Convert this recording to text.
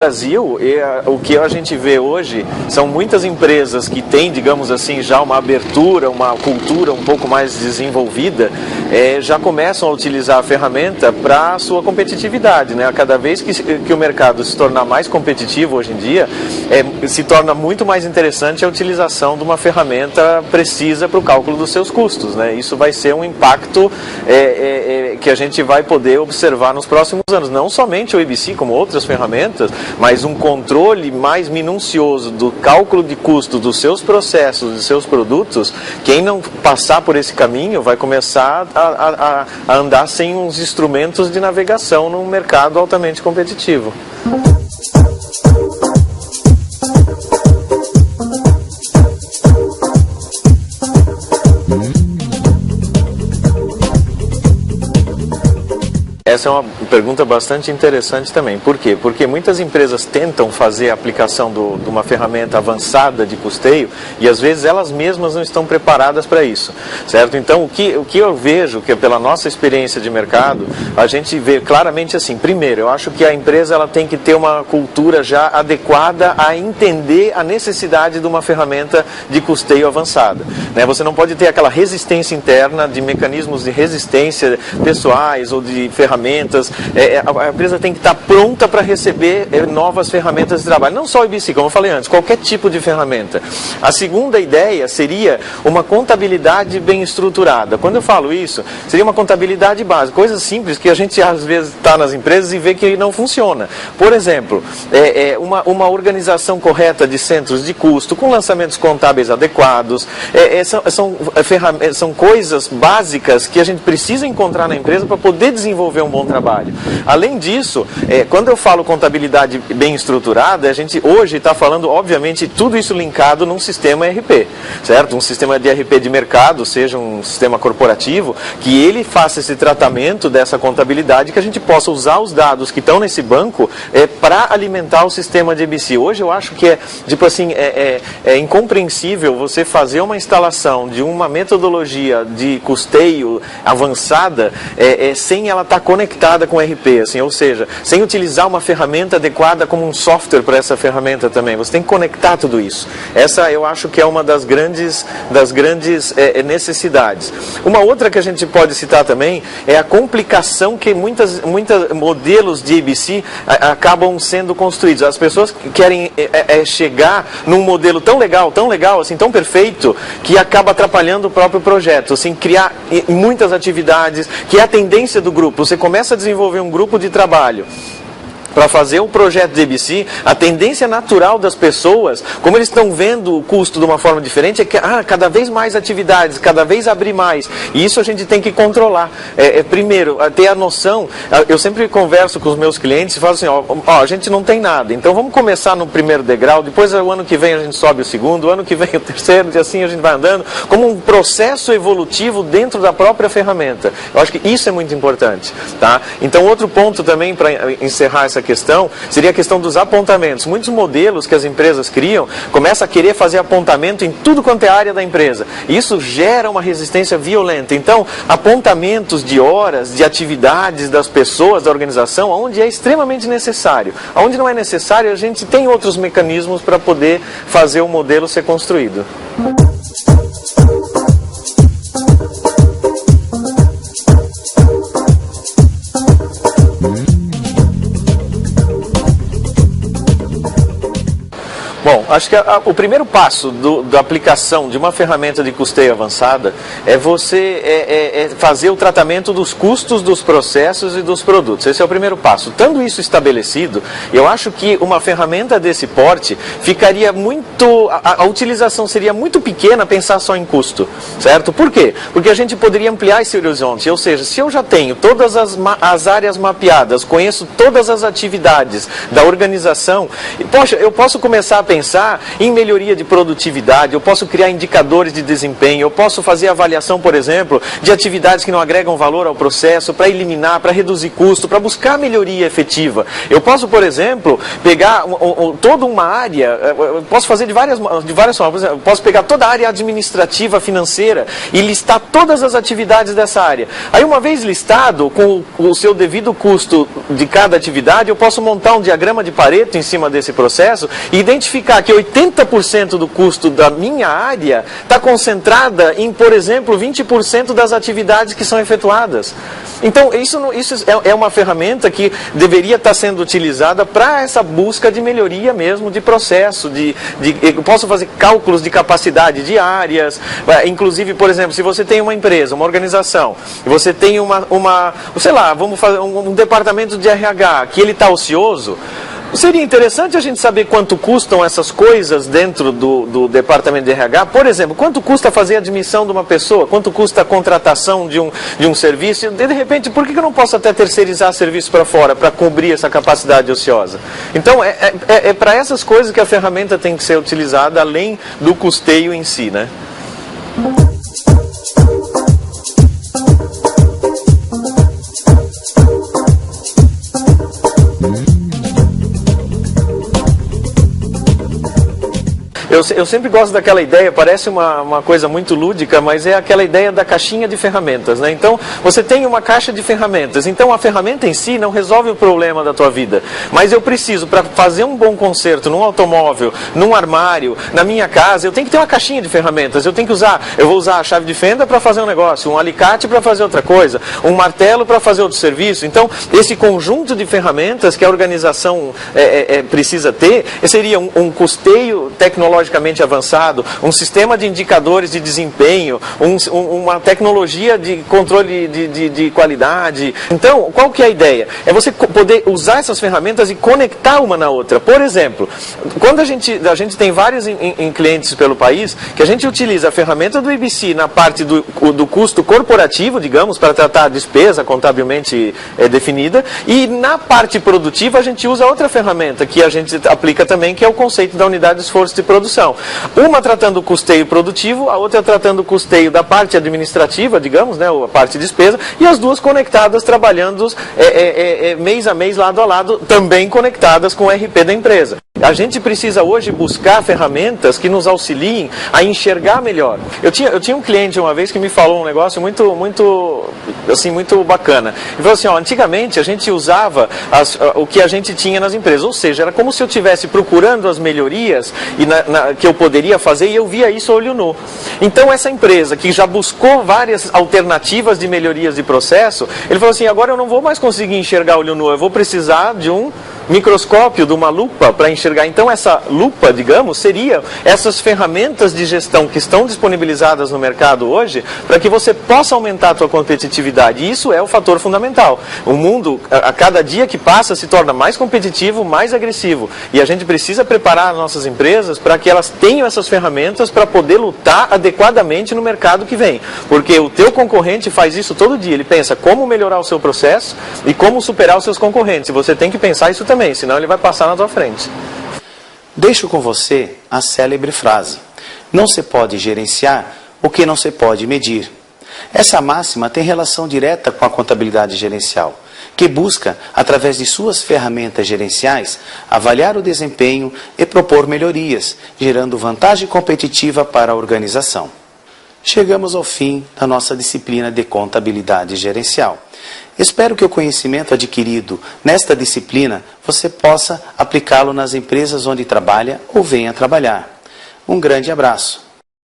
Brasil, o que a gente vê hoje são muitas empresas que têm, digamos assim, já uma abertura, uma cultura um pouco mais desenvolvida, já começam a utilizar a ferramenta para a sua competitividade, né? Cada vez que o mercado se tornar mais competitivo hoje em dia, se torna muito mais interessante a utilização de uma ferramenta precisa para o cálculo dos seus custos, né? Isso vai ser um impacto que a gente vai poder observar nos próximos anos, não somente o EBC, como outras ferramentas, mas um controle mais minucioso do cálculo de custo dos seus processos, dos seus produtos. Quem não passar por esse caminho vai começar a andar sem uns instrumentos de navegação num mercado altamente competitivo. Essa é uma pergunta bastante interessante também. Por quê? Porque muitas empresas tentam fazer a aplicação de uma ferramenta avançada de custeio e às vezes elas mesmas não estão preparadas para isso, certo? Então, o que eu vejo, que pela nossa experiência de mercado, a gente vê claramente assim, primeiro, eu acho que a empresa ela tem que ter uma cultura já adequada a entender a necessidade de uma ferramenta de custeio avançada, né? Você não pode ter aquela resistência interna de mecanismos de resistência pessoais ou de ferramentas. A empresa tem que estar pronta para receber novas ferramentas de trabalho. Não só o EBC, como eu falei antes, qualquer tipo de ferramenta. A segunda ideia seria uma contabilidade bem estruturada. Quando eu falo isso, seria uma contabilidade básica, coisas simples que a gente às vezes está nas empresas e vê que não funciona. Por exemplo, uma organização correta de centros de custo, com lançamentos contábeis adequados, são coisas básicas que a gente precisa encontrar na empresa para poder desenvolver um bom trabalho. Além disso, quando eu falo contabilidade bem estruturada, a gente hoje está falando, obviamente, tudo isso linkado num sistema ERP, certo? Um sistema de ERP de mercado, seja um sistema corporativo, que ele faça esse tratamento dessa contabilidade, que a gente possa usar os dados que estão nesse banco para alimentar o sistema de EBC. Hoje eu acho que tipo assim, é incompreensível você fazer uma instalação de uma metodologia de custeio avançada sem ela estar conectada com o ERP, assim, ou seja, sem utilizar uma ferramenta adequada como um software para essa ferramenta também. Você tem que conectar tudo isso. Essa eu acho que é uma das grandes necessidades. Uma outra que a gente pode citar também é a complicação que muitos modelos de EBC acabam sendo construídos. As pessoas querem chegar num modelo tão legal, assim, tão perfeito, que acaba atrapalhando o próprio projeto, assim, criar muitas atividades, que é a tendência do grupo. Você começa a desenvolver um grupo de trabalho para fazer um projeto de EBC, a tendência natural das pessoas, como eles estão vendo o custo de uma forma diferente, é que cada vez mais atividades, cada vez abrir mais. E isso a gente tem que controlar. Primeiro, ter a noção, eu sempre converso com os meus clientes e falo assim, a gente não tem nada, então vamos começar no primeiro degrau, depois o ano que vem a gente sobe o segundo, o ano que vem o terceiro, e assim a gente vai andando, como um processo evolutivo dentro da própria ferramenta. Eu acho que isso é muito importante, tá? Então, outro ponto também, para encerrar essa questão, seria a questão dos apontamentos. Muitos modelos que as empresas criam, começam a querer fazer apontamento em tudo quanto é área da empresa. E isso gera uma resistência violenta. Então, apontamentos de horas, de atividades das pessoas, da organização, onde é extremamente necessário. Onde não é necessário, a gente tem outros mecanismos para poder fazer o modelo ser construído. Bom, acho que o primeiro passo da aplicação de uma ferramenta de custeio avançada é você fazer o tratamento dos custos dos processos e dos produtos. Esse é o primeiro passo. Tendo isso estabelecido, eu acho que uma ferramenta desse porte ficaria muito... A utilização seria muito pequena pensar só em custo, certo? Por quê? Porque a gente poderia ampliar esse horizonte. Ou seja, se eu já tenho todas as áreas mapeadas, conheço todas as atividades da organização, poxa, eu posso começar a pensar pensar em melhoria de produtividade, eu posso criar indicadores de desempenho, eu posso fazer avaliação, por exemplo, de atividades que não agregam valor ao processo, para eliminar, para reduzir custo, para buscar melhoria efetiva. Eu posso, por exemplo, pegar toda uma área, eu posso fazer de várias formas, eu posso pegar toda a área administrativa, financeira e listar todas as atividades dessa área. Aí, uma vez listado, com o seu devido custo de cada atividade, eu posso montar um diagrama de Pareto em cima desse processo e identificar que 80% do custo da minha área está concentrada em, por exemplo, 20% das atividades que são efetuadas. Então, isso é uma ferramenta que deveria estar sendo utilizada para essa busca de melhoria mesmo de processo, eu posso fazer cálculos de capacidade de áreas, inclusive, por exemplo, se você tem uma empresa, uma organização, e você tem sei lá, vamos fazer um departamento de RH, que ele está ocioso, seria interessante a gente saber quanto custam essas coisas dentro do departamento de RH. Por exemplo, quanto custa fazer a admissão de uma pessoa? Quanto custa a contratação de um serviço? De repente, por que eu não posso até terceirizar serviço para fora, para cobrir essa capacidade ociosa? Então, é para essas coisas que a ferramenta tem que ser utilizada, além do custeio em si, né? Eu sempre gosto daquela ideia, parece uma coisa muito lúdica, mas é aquela ideia da caixinha de ferramentas, né? Então, você tem uma caixa de ferramentas, então a ferramenta em si não resolve o problema da tua vida, mas eu preciso, para fazer um bom conserto num automóvel, num armário, na minha casa, eu tenho que ter uma caixinha de ferramentas, eu vou usar a chave de fenda para fazer um negócio, um alicate para fazer outra coisa, um martelo para fazer outro serviço. Então, esse conjunto de ferramentas que a organização precisa ter, seria um custeio tecnológico avançado, um sistema de indicadores de desempenho, uma tecnologia de controle de qualidade. Então, qual que é a ideia? É você poder usar essas ferramentas e conectar uma na outra. Por exemplo, quando a gente tem vários clientes pelo país, que a gente utiliza a ferramenta do IBC na parte do custo corporativo, digamos, para tratar a despesa contabilmente definida, e na parte produtiva a gente usa outra ferramenta que a gente aplica também, que é o conceito da unidade de esforço de produção. Uma tratando o custeio produtivo, a outra tratando o custeio da parte administrativa, digamos, né, a parte de despesa, e as duas conectadas, trabalhando mês a mês, lado a lado, também conectadas com o RP da empresa. A gente precisa hoje buscar ferramentas que nos auxiliem a enxergar melhor. Eu tinha um cliente uma vez que me falou um negócio muito bacana. Ele falou assim, antigamente a gente usava o que a gente tinha nas empresas, ou seja, era como se eu estivesse procurando as melhorias que eu poderia fazer e eu via isso a olho nu. Então essa empresa que já buscou várias alternativas de melhorias de processo, ele falou assim, agora eu não vou mais conseguir enxergar a olho nu, eu vou precisar de um microscópio, de uma lupa para enxergar. Então essa lupa, digamos, seria essas ferramentas de gestão que estão disponibilizadas no mercado hoje para que você possa aumentar a sua competitividade. E isso é o fator fundamental. O mundo, a cada dia que passa, se torna mais competitivo, mais agressivo. E a gente precisa preparar as nossas empresas para que elas tenham essas ferramentas para poder lutar adequadamente no mercado que vem. Porque o teu concorrente faz isso todo dia. Ele pensa como melhorar o seu processo e como superar os seus concorrentes. Você tem que pensar isso também, senão ele vai passar na tua frente. Deixo com você a célebre frase: não se pode gerenciar o que não se pode medir. Essa máxima tem relação direta com a contabilidade gerencial, que busca, através de suas ferramentas gerenciais, avaliar o desempenho e propor melhorias, gerando vantagem competitiva para a organização. Chegamos ao fim da nossa disciplina de contabilidade gerencial. Espero que o conhecimento adquirido nesta disciplina você possa aplicá-lo nas empresas onde trabalha ou venha trabalhar. Um grande abraço.